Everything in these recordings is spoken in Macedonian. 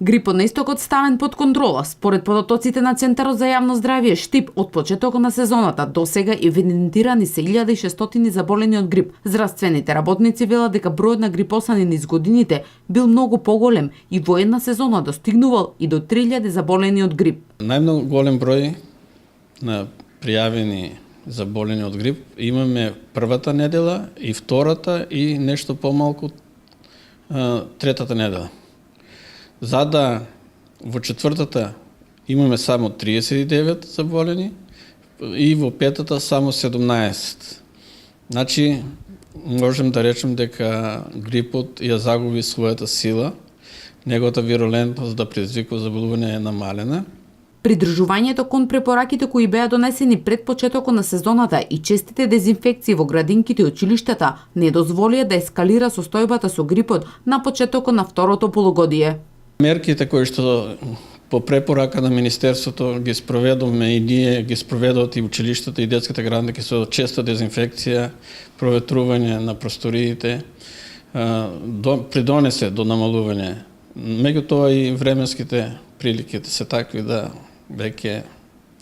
Грипот на истокот ставен под контрола. Според податоците на Центарот за јавно здравје Штип, од почетокот на сезоната до сега евидентирани се 1600 заболени од грип. Здравствените работници велат дека бројот на грипосани низ годините бил многу поголем и во една сезона достигнувал и до 3000 заболени од грип. Најмногу голем број на пријавени заболени од грип имаме првата недела и втората и нешто помалку третата недела. За да во четвртата имаме само 39 заболени и во петата само 17. Значи, можем да речем дека грипот ја загуби својата сила, неговата вирулентност да предизвикува заболување е намалена. Придржувањето кон препораките кои беа донесени пред почетокот на сезоната и честите дезинфекции во градинките и училиштата не дозволија да ескалира состојбата со грипот на почетокот на второто полугодие. Мерките кои што по препорака на Министерството ги спроведовме и ние ги спроведуват и училиштата и детските градинки со честа дезинфекција, проветрување на просториите, придонесе до намалување. Меѓутоа и временските прилики се такви да веќе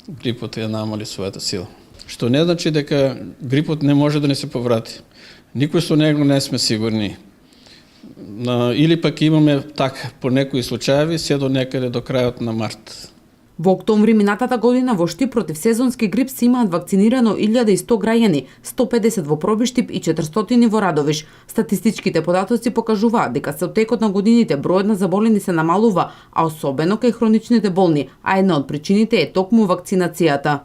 грипот ја намали својата сила. Што не значи дека грипот не може да не се поврати. Никој со него не сме сигурни. Или пак имаме така по некои случаи се до некаде до крајот на март. Во октомври минатата година во Штип против сезонски грип се имаат вакцинирано 1100 граѓани, 150 во Пробиштип и 400 во Радовиш. Статистичките податоци покажуваат дека со текот на годините бројот на заболени се намалува, а особено кај хроничните болни, а една од причините е токму вакцинацијата.